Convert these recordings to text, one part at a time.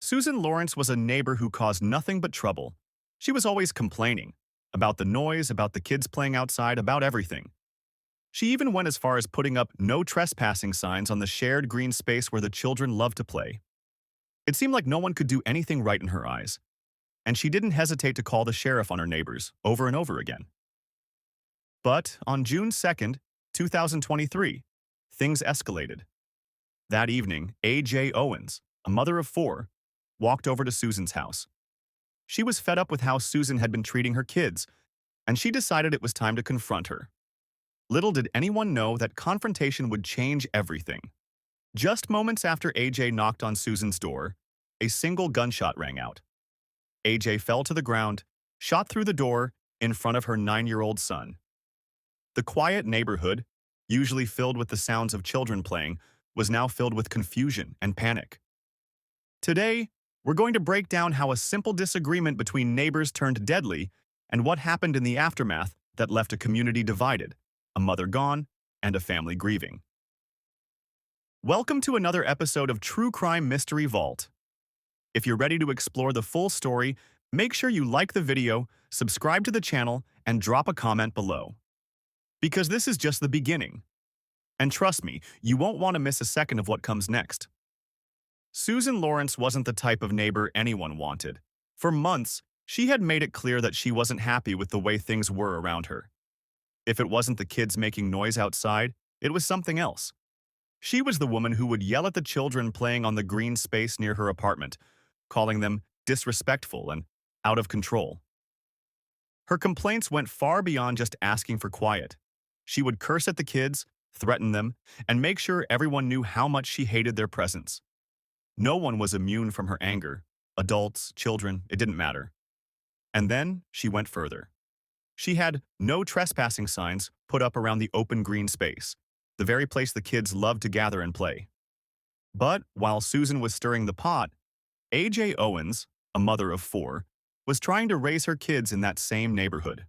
Susan Lawrence was a neighbor who caused nothing but trouble. She was always complaining about the noise, about the kids playing outside, about everything. She even went as far as putting up no trespassing signs on the shared green space where the children loved to play. It seemed like no one could do anything right in her eyes, and she didn't hesitate to call the sheriff on her neighbors over and over again. But on June 2nd, 2023, things escalated. That evening, Ajike Owens, a mother of four, walked over to Susan's house. She was fed up with how Susan had been treating her kids, and she decided it was time to confront her. Little did anyone know that confrontation would change everything. Just moments after AJ knocked on Susan's door, a single gunshot rang out. AJ fell to the ground, shot through the door in front of her 9-year-old son. The quiet neighborhood, usually filled with the sounds of children playing, was now filled with confusion and panic. Today, we're going to break down how a simple disagreement between neighbors turned deadly and what happened in the aftermath that left a community divided, a mother gone, and a family grieving. Welcome to another episode of True Crime Mystery Vault. If you're ready to explore the full story, make sure you like the video, subscribe to the channel, and drop a comment below. Because this is just the beginning. And trust me, you won't want to miss a second of what comes next. Susan Lawrence wasn't the type of neighbor anyone wanted. For months, she had made it clear that she wasn't happy with the way things were around her. If it wasn't the kids making noise outside, it was something else. She was the woman who would yell at the children playing on the green space near her apartment, calling them disrespectful and out of control. Her complaints went far beyond just asking for quiet. She would curse at the kids, threaten them, and make sure everyone knew how much she hated their presence. No one was immune from her anger. Adults, children, it didn't matter. And then she went further. She had no trespassing signs put up around the open green space, the very place the kids loved to gather and play. But while Susan was stirring the pot, Ajike Owens, a mother of four, was trying to raise her kids in that same neighborhood.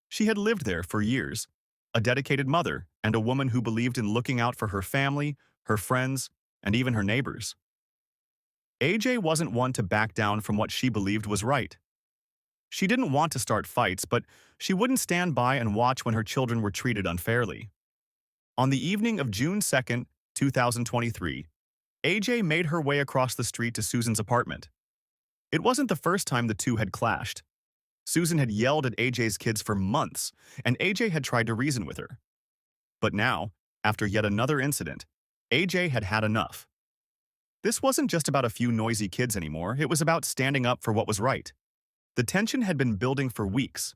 She had lived there for years, a dedicated mother and a woman who believed in looking out for her family, her friends, and even her neighbors. AJ wasn't one to back down from what she believed was right. She didn't want to start fights, but she wouldn't stand by and watch when her children were treated unfairly. On the evening of June 2nd, 2023, AJ made her way across the street to Susan's apartment. It wasn't the first time the two had clashed. Susan had yelled at AJ's kids for months, and AJ had tried to reason with her. But now, after yet another incident, AJ had had enough. This wasn't just about a few noisy kids anymore, it was about standing up for what was right. The tension had been building for weeks.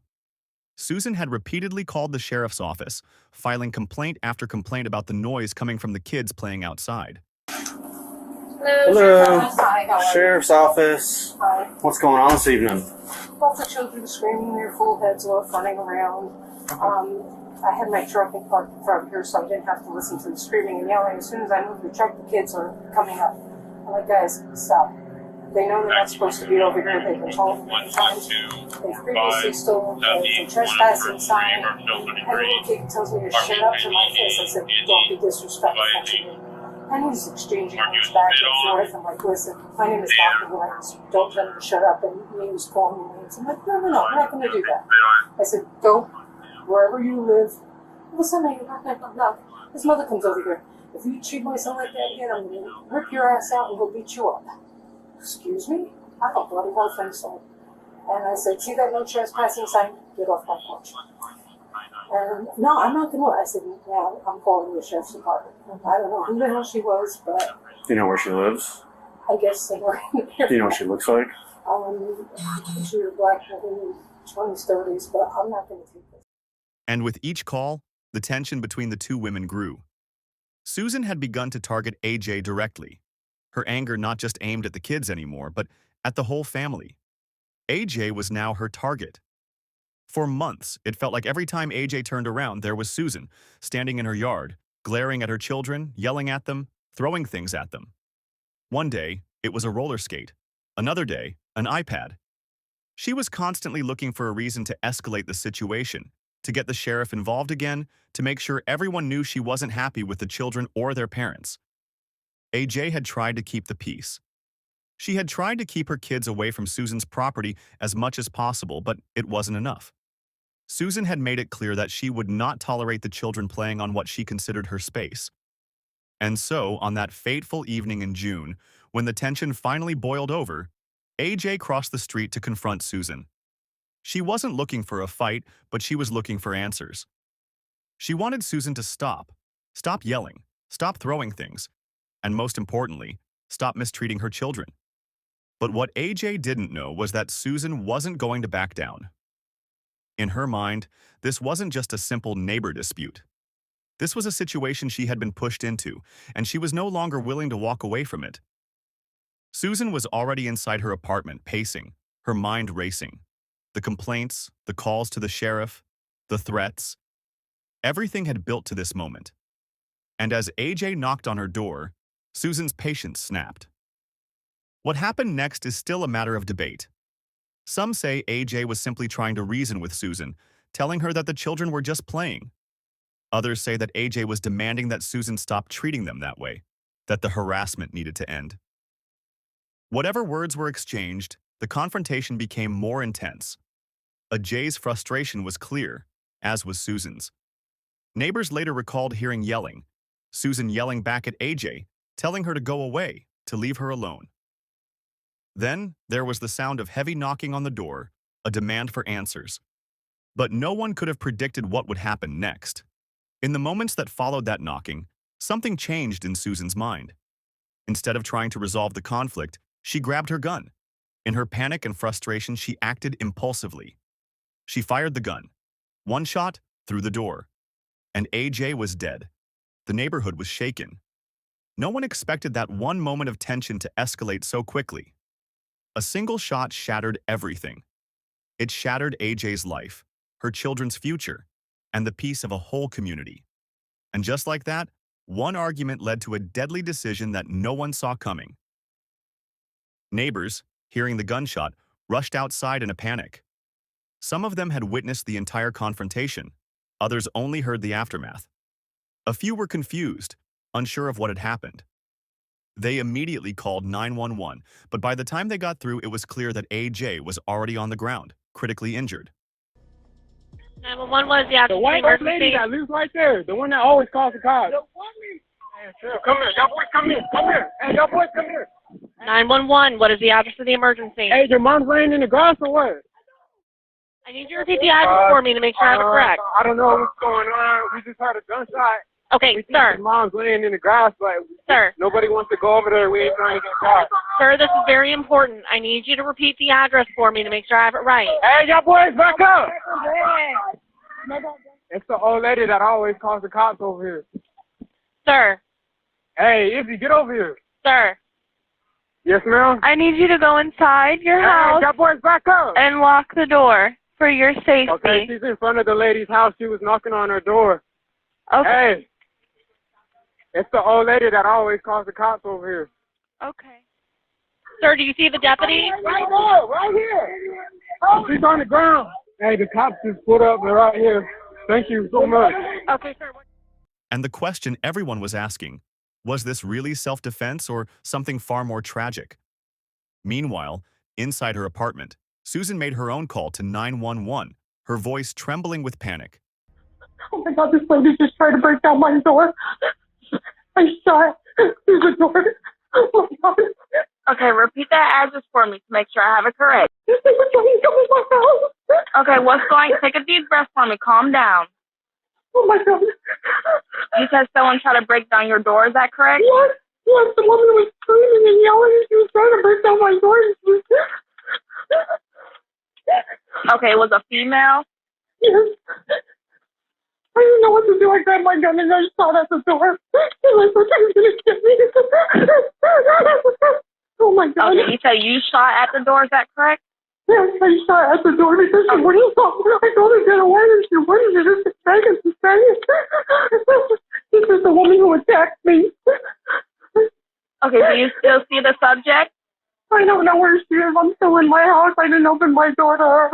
Susan had repeatedly called the sheriff's office, filing complaint after complaint about the noise coming from the kids playing outside. Hello, Hi, how are you? Sheriff's Office. Hi. What's going on this evening? Lots of children screaming their full heads off, running around. I had my truck parked in front here, so I didn't have to listen to the screaming and yelling. As soon as I moved the truck, the kids are coming up. I'm like, guys, stop. They know they're not supposed to be over here. They've been told many times. They've previously stolen the trespassing sign. And the little kid tells me to shut up to my face. I said, don't be disrespectful to me. And he's exchanging words back and forth. I'm like, listen, my name is Dr. Lawrence. Don't tell me to shut up. And he was calling me names. I'm like, no, we're not going to do that. I said, go wherever you live. Listen, knock. His mother comes over here. If you treat my son like that again, I'm going to rip your ass out and go beat you up. Excuse me? I don't bloody well think so. And I said, see that no trespassing sign? Get off my porch. And no, I'm not going to. I said, now I'm calling the sheriff's department. I don't know who the hell she was, but Do you know where she lives? I guess they were in there. Do you know what she looks like? She was black in the 20s, 30s, but I'm not going to take this. And with each call, the tension between the two women grew. Susan had begun to target AJ directly. Her anger not just aimed at the kids anymore, but at the whole family. AJ was now her target. For months, it felt like every time AJ turned around, there was Susan, standing in her yard, glaring at her children, yelling at them, throwing things at them. One day, it was a roller skate. Another day, an iPad. She was constantly looking for a reason to escalate the situation, to get the sheriff involved again, to make sure everyone knew she wasn't happy with the children or their parents. AJ had tried to keep the peace. She had tried to keep her kids away from Susan's property as much as possible, but it wasn't enough. Susan had made it clear that she would not tolerate the children playing on what she considered her space. And so, on that fateful evening in June, when the tension finally boiled over, AJ crossed the street to confront Susan. She wasn't looking for a fight, but she was looking for answers. She wanted Susan to stop yelling, stop throwing things, and most importantly, stop mistreating her children. But what AJ didn't know was that Susan wasn't going to back down. In her mind, this wasn't just a simple neighbor dispute. This was a situation she had been pushed into, and she was no longer willing to walk away from it. Susan was already inside her apartment, pacing, her mind racing. The complaints, the calls to the sheriff, the threats, everything had built to this moment. And as AJ knocked on her door, Susan's patience snapped. What happened next is still a matter of debate. Some say AJ was simply trying to reason with Susan, telling her that the children were just playing. Others say that AJ was demanding that Susan stop treating them that way, that the harassment needed to end. Whatever words were exchanged, the confrontation became more intense. AJ's frustration was clear, as was Susan's. Neighbors later recalled hearing yelling, Susan yelling back at AJ, telling her to go away, to leave her alone. Then there was the sound of heavy knocking on the door, a demand for answers. But no one could have predicted what would happen next. In the moments that followed that knocking, something changed in Susan's mind. Instead of trying to resolve the conflict, she grabbed her gun. In her panic and frustration, she acted impulsively. She fired the gun. One shot through the door. And AJ was dead. The neighborhood was shaken. No one expected that one moment of tension to escalate so quickly. A single shot shattered everything. It shattered AJ's life, her children's future, and the peace of a whole community. And just like that, one argument led to a deadly decision that no one saw coming. Neighbors, hearing the gunshot, rushed outside in a panic. Some of them had witnessed the entire confrontation. Others only heard the aftermath. A few were confused, unsure of what had happened. They immediately called 911, but by the time they got through, it was clear that AJ was already on the ground, critically injured. 911 was the actual The white old emergency. lady that lives right there, the one that always calls the cops. Hey, sure, come here, y'all boys, come here, come here. Hey, y'all boys, come here. 911, what is the address of the emergency? Hey, your mom's laying in the grass or what? I need you to repeat the address for me to make sure I have it correct. I don't know what's going on. We just heard a gunshot. Okay, We think sir. your mom's laying in the grass, but Sir. nobody wants to go over there. We ain't trying to get caught. Sir, this is very important. I need you to repeat the address for me to make sure I have it right. Hey, y'all boys, back up. It's the old lady that always calls the cops over here. Sir. Hey, Izzy, get over here. Sir. Yes, ma'am? I need you to go inside your Hey, house y'all boys, back up. and lock the door for your safety. Okay, she's in front of the lady's house. She was knocking on her door. Okay. Hey, it's the old lady that always calls the cops over here. Okay. Sir, do you see the deputy? Right there, right here. She's on the ground. Hey, the cops just pulled up. They're right here. Thank you so much. Okay, sir. And the question everyone was asking, was this really self-defense or something far more tragic? Meanwhile, inside her apartment, Susan made her own call to 911, her voice trembling with panic. Oh my God, this lady just tried to break down my door. I shot through the door. Oh my God. Okay, repeat that address for me to make sure I have it correct. They were trying to come in my house. Okay, take a deep breath for me. Calm down. Oh my God. You said someone tried to break down your door, is that correct? Yes, yes, the woman was screaming and yelling and she was trying to break down my door. Okay, it was a female? Yes. I didn't know what to do. I grabbed my gun and I shot at the door. And I thought she was going to get me. Oh my God. Okay, you said you shot at the door, is that correct? Yes, I shot at the door because she wouldn't stop. I told her to get away and she wouldn't. She just begging. This is the woman who attacked me. Okay, do you still see the subject? I don't know where she is. I'm still in my house. I didn't open my door to her.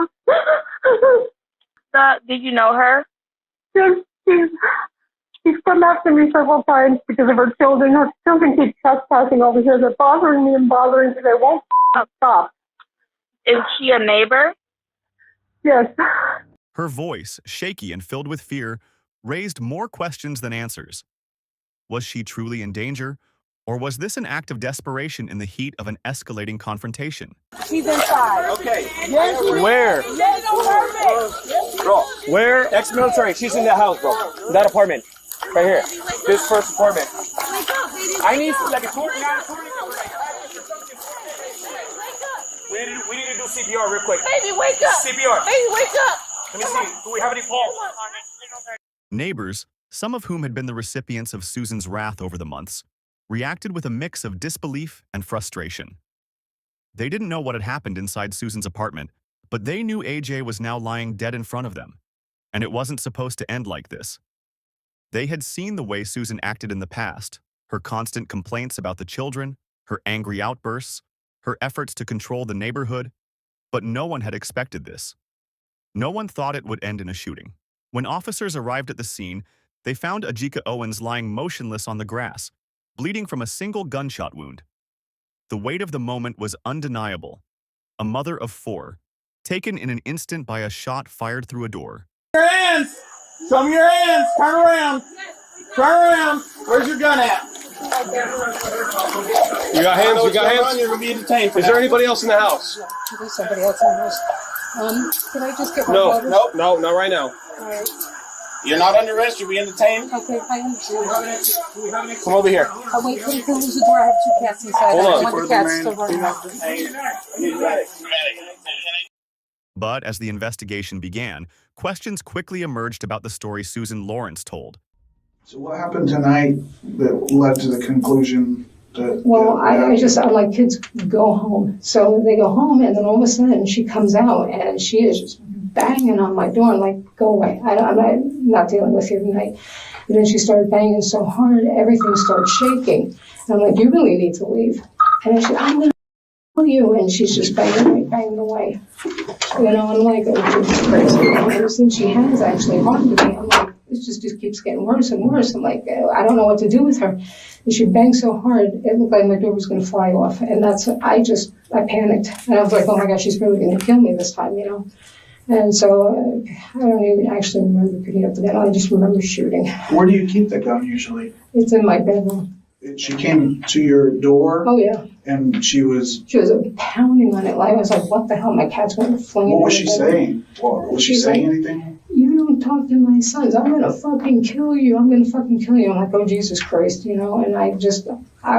Did you know her? Yes, she's She's come after me several times because of her children. Her children keep trespassing over here. They're bothering me and bothering me. They won't stop. Is she a neighbor? Yes. Her voice, shaky and filled with fear, raised more questions than answers. Was she truly in danger, or was this an act of desperation in the heat of an escalating confrontation? She's inside. Okay. Yes. Where? Yes, Bro, where? Ex-military. She's in that house, bro. That apartment. Right here. This first apartment. I need like a tour. We need to do CPR real quick. Baby, wake up. CPR. Baby, wake up. Let me see. Do we have any pulse? Neighbors, some of whom had been the recipients of Susan's wrath over the months, reacted with a mix of disbelief and frustration. They didn't know what had happened inside Susan's apartment, but they knew AJ was now lying dead in front of them, and it wasn't supposed to end like this. They had seen the way Susan acted in the past, her constant complaints about the children, her angry outbursts, her efforts to control the neighborhood, but no one had expected this. No one thought it would end in a shooting. When officers arrived at the scene, they found Ajike Owens lying motionless on the grass, bleeding from a single gunshot wound. The weight of the moment was undeniable. A mother of 4, taken in an instant by a shot fired through a door. Your hands. Show me your hands. Turn around. Turn around. Where's your gun at? You got hands? You got hands? You're going to be detained. Is there anybody else in the house? There's somebody else in the house. Can I just get my No, water? no, not right now. All right. You're not under arrest. You're being detained. Okay, I understand. Come over here. Oh, wait, can you close the door? I have 2 cats inside. Hold I on. don't want the cats to run out. But as the investigation began, questions quickly emerged about the story Susan Lawrence told. So what happened tonight that led to the conclusion that... Well, I'm like, kids go home. So they go home, and then all of a sudden she comes out, and she is just banging on my door, like, go away. I'm not dealing with you tonight. And then she started banging so hard, everything started shaking. And I'm like, you really need to leave. And I said, I'm going to kill you. And she's just banging away. You know, I'm like, oh, Jesus Christ. And since she has actually harmed me, I'm like, it just keeps getting worse and worse. I'm like, I don't know what to do with her. And she banged so hard, it looked like my door was going to fly off. And I panicked. And I was like, oh my gosh, she's really going to kill me this time, you know. And so I don't even actually remember picking up the gun. I just remember shooting. Where do you keep the gun usually? It's in my bedroom. She came to your door? Oh, yeah. And she was pounding on it. I was like, what the hell? My cat's going to fling it. What was she saying? Was she saying anything? You don't talk to my sons. I'm going to fucking kill you. I'm going to fucking kill you. I'm like, oh, Jesus Christ, you know? And I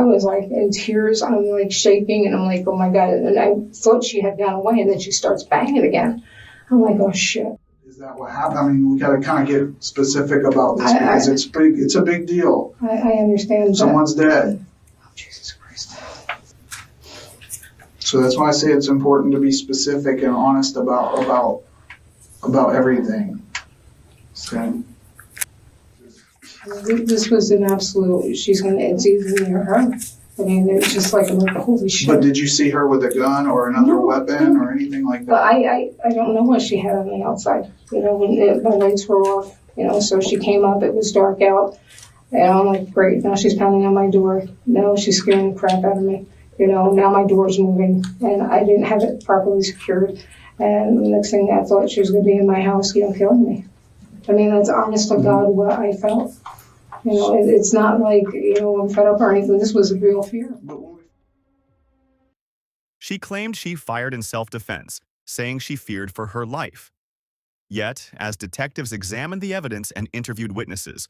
was like in tears. I'm like shaking, and I'm like, oh my God. And I thought she had gone away, and then she starts banging again. I'm like, oh shit. Is that what happened? I mean, we got to kind of get specific about this because it's a big deal. I understand. Someone's dead. Oh, Jesus Christ. So that's why I say it's important to be specific and honest about everything. So. This was an absolute, it's either me or her. I mean, it's just like, I'm like, holy shit. But did you see her with a gun or another weapon or anything like that? But I don't know what she had on the outside. You know, when my lights were off, you know, so she came up, it was dark out. And I'm like, great, now she's pounding on my door. Now she's scaring the crap out of me. You know, now my door's moving, and I didn't have it properly secured. And the next thing I thought, she was going to be in my house, you know, killing me. I mean, that's honest to God what I felt. You know, it's not like, you know, I'm fed up or anything. This was a real fear. She claimed she fired in self-defense, saying she feared for her life. Yet, as detectives examined the evidence and interviewed witnesses,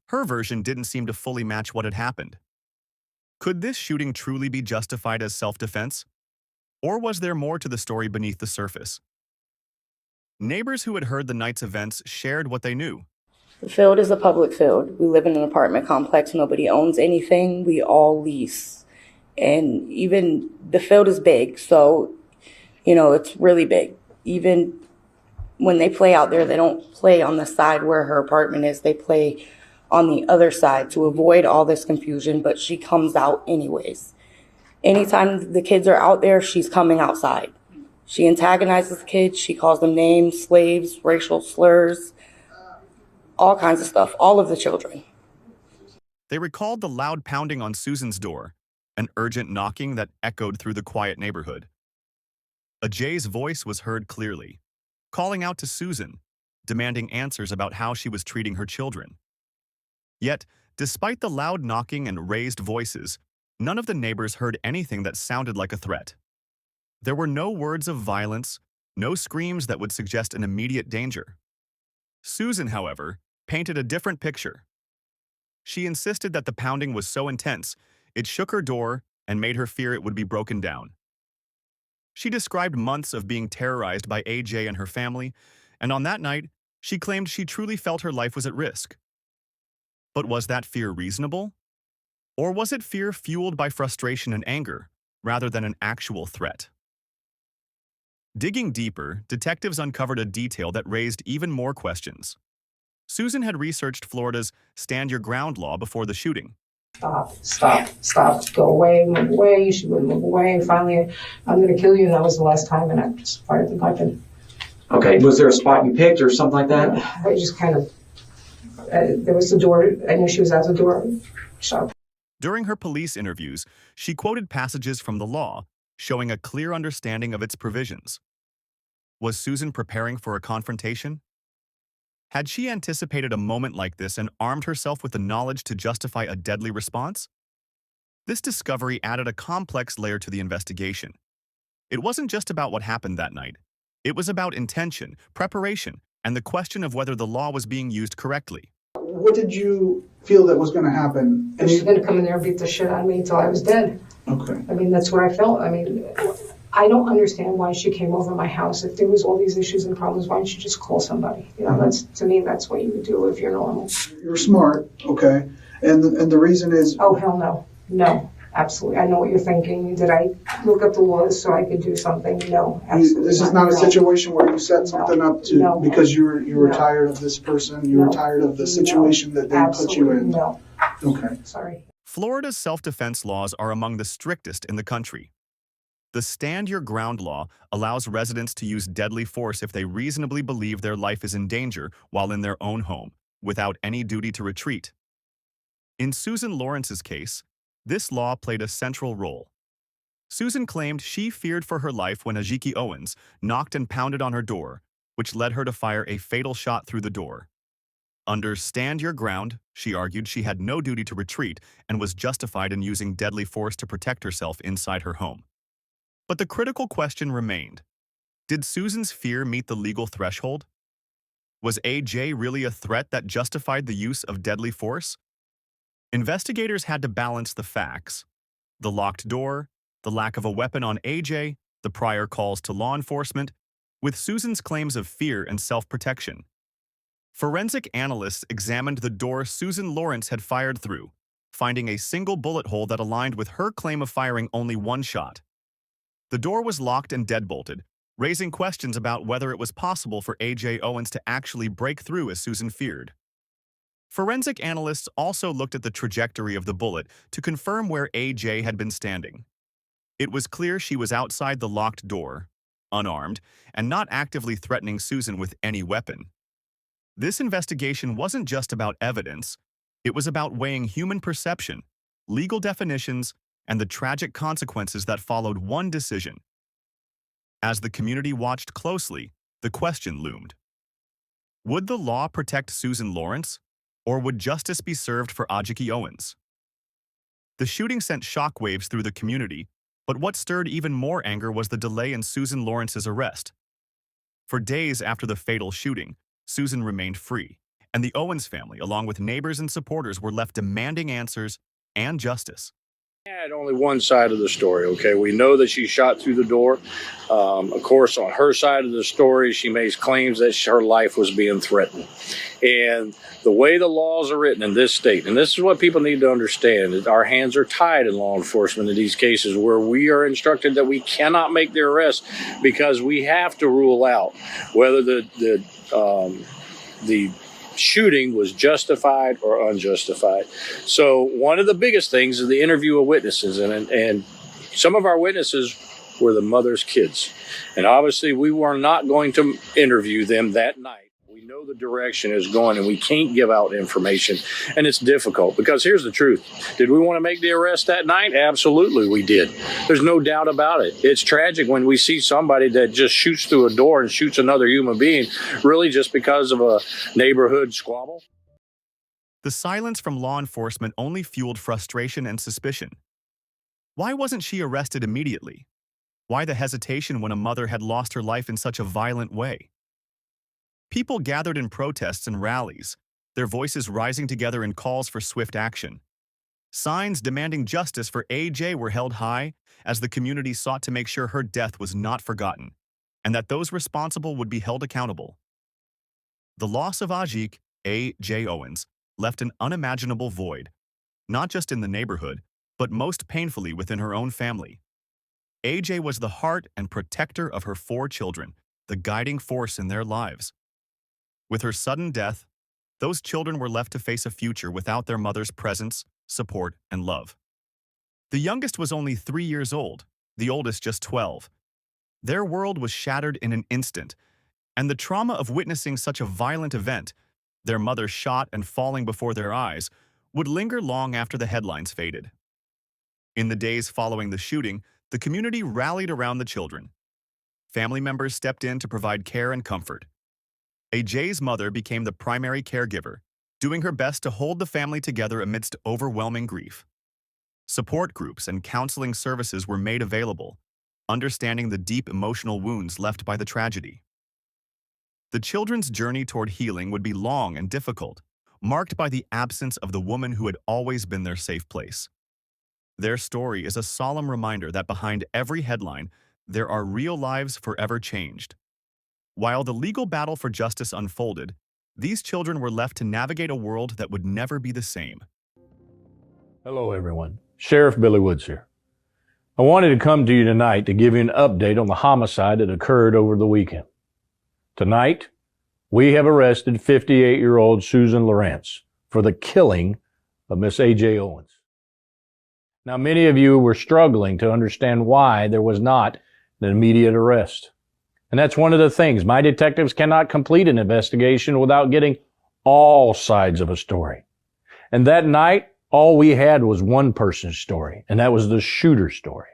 her version didn't seem to fully match what had happened. Could this shooting truly be justified as self-defense? Or was there more to the story beneath the surface? Neighbors who had heard the night's events shared what they knew. The field is a public field. We live in an apartment complex. Nobody owns anything. We all lease. And even the field is big, so, you know, it's really big. Even when they play out there, they don't play on the side where her apartment is. They play on the other side to avoid all this confusion, but she comes out anyways. Anytime the kids are out there, she's coming outside. She antagonizes the kids. She calls them names, slaves, racial slurs, all kinds of stuff, all of the children. They recalled the loud pounding on Susan's door, an urgent knocking that echoed through the quiet neighborhood. Ajike's voice was heard clearly, calling out to Susan, demanding answers about how she was treating her children. Yet, despite the loud knocking and raised voices, none of the neighbors heard anything that sounded like a threat. There were no words of violence, no screams that would suggest an immediate danger. Susan, however, painted a different picture. She insisted that the pounding was so intense, it shook her door and made her fear it would be broken down. She described months of being terrorized by AJ and her family, and on that night, she claimed she truly felt her life was at risk. But was that fear reasonable? Or was it fear fueled by frustration and anger, rather than an actual threat? Digging deeper, detectives uncovered a detail that raised even more questions. Susan had researched Florida's Stand Your Ground law before the shooting. Stop, go away, move away. She wouldn't move away. Finally, I'm going to kill you, and that was the last time, and I just fired the weapon. Okay, was there a spot you picked or something like that? I just kind of, there was the door, I knew she was out the door, shot. During her police interviews, she quoted passages from the law, showing a clear understanding of its provisions. Was Susan preparing for a confrontation? Had she anticipated a moment like this and armed herself with the knowledge to justify a deadly response? This discovery added a complex layer to the investigation. It wasn't just about what happened that night. It was about intention, preparation, and the question of whether the law was being used correctly. What did you feel that was going to happen? She's going to come in there and beat the shit out of me until I was dead. Okay. I mean, that's what I felt. I mean, I don't understand why she came over my house. If there was all these issues and problems, why didn't she just call somebody? You know, that's, to me, that's what you would do if you're normal. You're smart, okay, and the reason is... Oh, hell no. No, absolutely. I know what you're thinking. Did I look up the laws so I could do something? No, absolutely. This is not a situation where you set something up to because you were tired of this person, you were tired of the situation that they put you in. No. Okay. Sorry. Florida's self-defense laws are among the strictest in the country. The Stand Your Ground law allows residents to use deadly force if they reasonably believe their life is in danger while in their own home, without any duty to retreat. In Susan Lawrence's case, this law played a central role. Susan claimed she feared for her life when Ajike Owens knocked and pounded on her door, which led her to fire a fatal shot through the door. Under Stand Your Ground, she argued she had no duty to retreat and was justified in using deadly force to protect herself inside her home. But the critical question remained. Did Susan's fear meet the legal threshold? Was AJ really a threat that justified the use of deadly force? Investigators had to balance the facts. The locked door, the lack of a weapon on AJ, the prior calls to law enforcement, with Susan's claims of fear and self-protection. Forensic analysts examined the door Susan Lawrence had fired through, finding a single bullet hole that aligned with her claim of firing only one shot. The door was locked and deadbolted, raising questions about whether it was possible for AJ Owens to actually break through as Susan feared. Forensic analysts also looked at the trajectory of the bullet to confirm where AJ had been standing. It was clear she was outside the locked door, unarmed, and not actively threatening Susan with any weapon. This investigation wasn't just about evidence, it was about weighing human perception, legal definitions, and the tragic consequences that followed one decision. As the community watched closely, the question loomed. Would the law protect Susan Lawrence, or would justice be served for Ajike Owens? The shooting sent shockwaves through the community, but what stirred even more anger was the delay in Susan Lawrence's arrest. For days after the fatal shooting, Susan remained free, and the Owens family, along with neighbors and supporters, were left demanding answers and justice. Had only one side of the story, okay? We know that she shot through the door. Of course, on her side of the story, she makes claims that her life was being threatened. And the way the laws are written in this state, and this is what people need to understand, is our hands are tied in law enforcement in these cases where we are instructed that we cannot make the arrest because we have to rule out whether the shooting was justified or unjustified. So one of the biggest things is the interview of witnesses, and some of our witnesses were the mother's kids. And obviously we were not going to interview them that night. We know the direction is going, and we can't give out information, and it's difficult because here's the truth. Did we want to make the arrest that night? Absolutely, we did. There's no doubt about it. It's tragic when we see somebody that just shoots through a door and shoots another human being, really just because of a neighborhood squabble. The silence from law enforcement only fueled frustration and suspicion. Why wasn't she arrested immediately? Why the hesitation when a mother had lost her life in such a violent way? People gathered in protests and rallies, their voices rising together in calls for swift action. Signs demanding justice for AJ were held high as the community sought to make sure her death was not forgotten and that those responsible would be held accountable. The loss of Ajike A.J. Owens left an unimaginable void, not just in the neighborhood, but most painfully within her own family. AJ was the heart and protector of her 4 children, the guiding force in their lives. With her sudden death, those children were left to face a future without their mother's presence, support, and love. The youngest was only 3 years old, the oldest just 12. Their world was shattered in an instant, and the trauma of witnessing such a violent event, their mother shot and falling before their eyes, would linger long after the headlines faded. In the days following the shooting, the community rallied around the children. Family members stepped in to provide care and comfort. AJ's mother became the primary caregiver, doing her best to hold the family together amidst overwhelming grief. Support groups and counseling services were made available, understanding the deep emotional wounds left by the tragedy. The children's journey toward healing would be long and difficult, marked by the absence of the woman who had always been their safe place. Their story is a solemn reminder that behind every headline, there are real lives forever changed. While the legal battle for justice unfolded, these children were left to navigate a world that would never be the same. Hello, everyone. Sheriff Billy Woods here. I wanted to come to you tonight to give you an update on the homicide that occurred over the weekend. Tonight, we have arrested 58-year-old Susan Lawrence for the killing of Miss A.J. Owens. Now, many of you were struggling to understand why there was not an immediate arrest. And that's one of the things. My detectives cannot complete an investigation without getting all sides of a story. And that night, all we had was one person's story, and that was the shooter's story.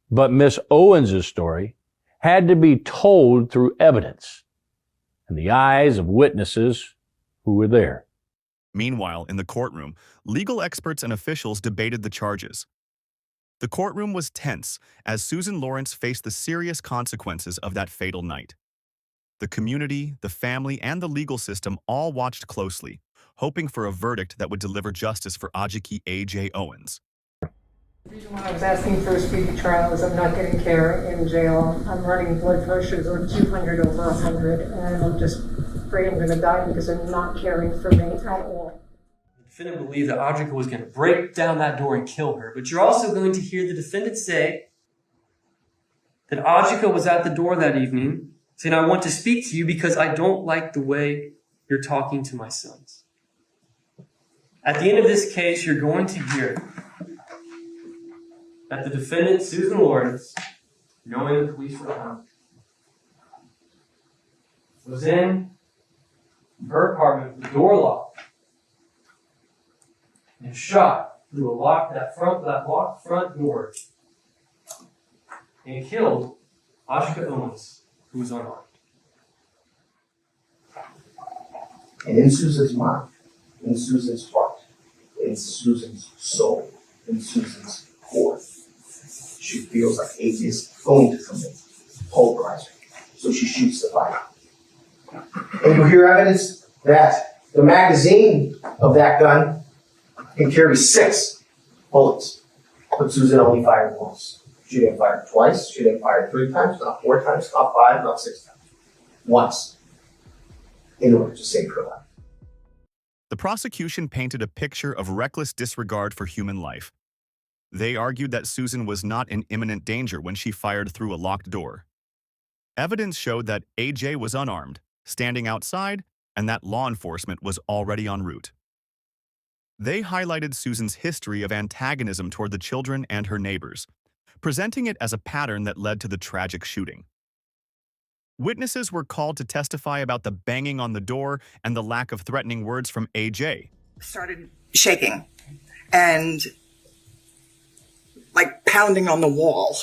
But Miss Owens' story had to be told through evidence and the eyes of witnesses who were there. Meanwhile, in the courtroom, legal experts and officials debated the charges. The courtroom was tense as Susan Lawrence faced the serious consequences of that fatal night. The community, the family, and the legal system all watched closely, hoping for a verdict that would deliver justice for Ajike A.J. Owens. The reason why I was asking for a speedy trial is I'm not getting care in jail. I'm running blood pressures of 200 over 100, and I'm just afraid I'm going to die because they're not caring for me at all. The defendant believed that Ajike was going to break down that door and kill her, but you're also going to hear the defendant say that Ajike was at the door that evening saying, "I want to speak to you because I don't like the way you're talking to my sons." At the end of this case, you're going to hear that the defendant, Susan Lawrence, knowing the police were coming, was in her apartment with the door locked and shot through that locked front door and killed Ajike Owens, who was unarmed. And in Susan's mind, in Susan's heart, in Susan's soul, in Susan's core, she feels like AJ is going to commit pulverize her. So she shoots the fire. And you'll hear evidence that the magazine of that gun can carry 6 bullets, but Susan only fired once. She didn't fire twice, she didn't fire 3 times, not 4 times, not 5, not 6 times. Once, in order to save her life. The prosecution painted a picture of reckless disregard for human life. They argued that Susan was not in imminent danger when she fired through a locked door. Evidence showed that AJ was unarmed, standing outside, and that law enforcement was already en route. They highlighted Susan's history of antagonism toward the children and her neighbors, presenting it as a pattern that led to the tragic shooting. Witnesses were called to testify about the banging on the door and the lack of threatening words from AJ. Started shaking and like pounding on the wall.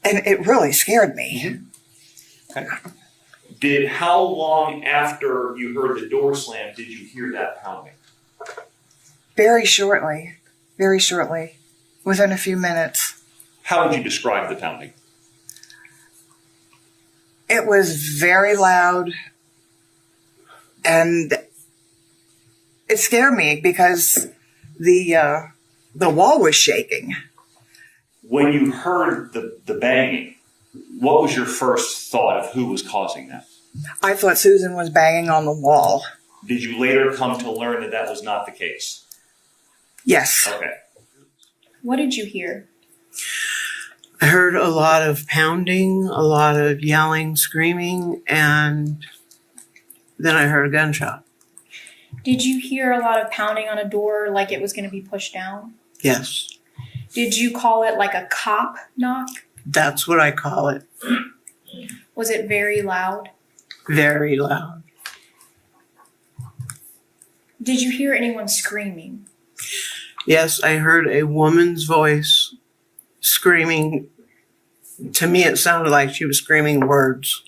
And it really scared me. Okay. How long after you heard the door slam did you hear that pounding? Very shortly, within a few minutes. How would you describe the pounding? It was very loud and it scared me because the wall was shaking. When you heard the banging, what was your first thought of who was causing that? I thought Susan was banging on the wall. Did you later come to learn that that was not the case? Yes. Okay. What did you hear? I heard a lot of pounding, a lot of yelling, screaming, and then I heard a gunshot. Did you hear a lot of pounding on a door like it was going to be pushed down? Yes. Did you call it like a cop knock? That's what I call it. Was it very loud? Very loud. Did you hear anyone screaming? Yes, I heard a woman's voice screaming. To me, it sounded like she was screaming words,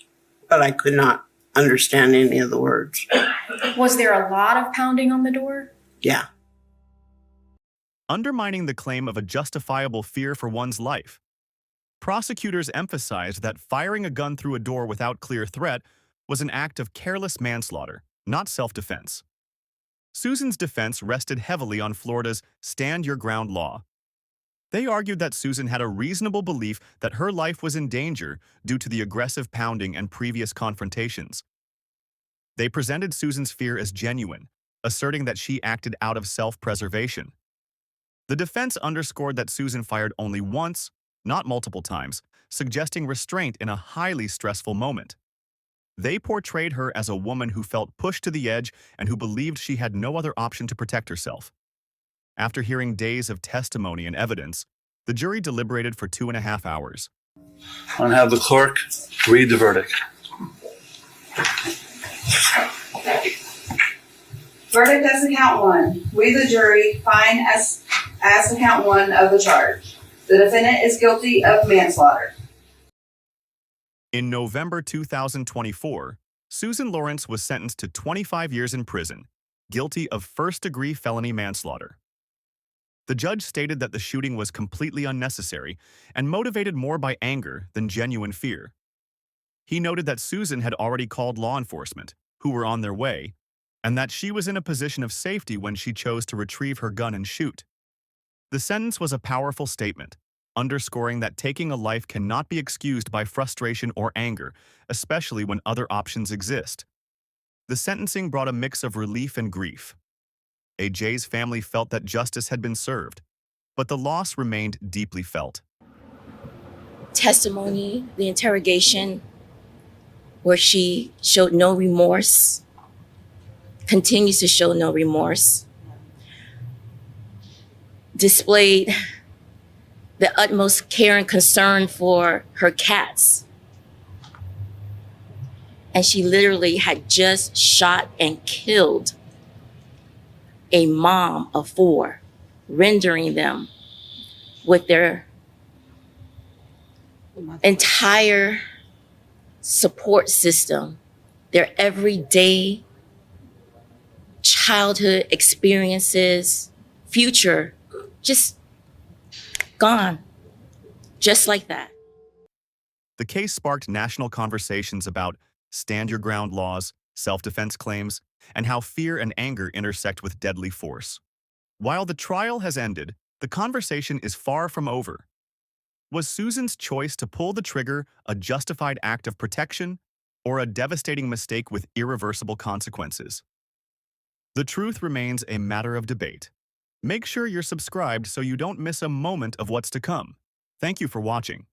but I could not understand any of the words. Was there a lot of pounding on the door? Yeah. Undermining the claim of a justifiable fear for one's life. Prosecutors emphasized that firing a gun through a door without clear threat was an act of careless manslaughter, not self-defense. Susan's defense rested heavily on Florida's Stand Your Ground law. They argued that Susan had a reasonable belief that her life was in danger due to the aggressive pounding and previous confrontations. They presented Susan's fear as genuine, asserting that she acted out of self-preservation. The defense underscored that Susan fired only once, not multiple times, suggesting restraint in a highly stressful moment. They portrayed her as a woman who felt pushed to the edge and who believed she had no other option to protect herself. After hearing days of testimony and evidence, the jury deliberated for 2.5 hours. I'm going to have the clerk read the verdict. Verdict as to count one. We, the jury, find as to count one of the charge. The defendant is guilty of manslaughter. In November 2024, Susan Lawrence was sentenced to 25 years in prison, guilty of first-degree felony manslaughter. The judge stated that the shooting was completely unnecessary and motivated more by anger than genuine fear. He noted that Susan had already called law enforcement, who were on their way, and that she was in a position of safety when she chose to retrieve her gun and shoot. The sentence was a powerful statement, underscoring that taking a life cannot be excused by frustration or anger, especially when other options exist. The sentencing brought a mix of relief and grief. AJ's family felt that justice had been served, but the loss remained deeply felt. Testimony, the interrogation, where she showed no remorse, continues to show no remorse, displayed the utmost care and concern for her cats. And she literally had just shot and killed a mom of 4, rendering them with their entire support system, their everyday childhood experiences, future, just gone, just like that. The case sparked national conversations about stand your ground laws, self-defense claims, and how fear and anger intersect with deadly force. While the trial has ended, the conversation is far from over. Was Susan's choice to pull the trigger a justified act of protection or a devastating mistake with irreversible consequences? The truth remains a matter of debate. Make sure you're subscribed so you don't miss a moment of what's to come. Thank you for watching.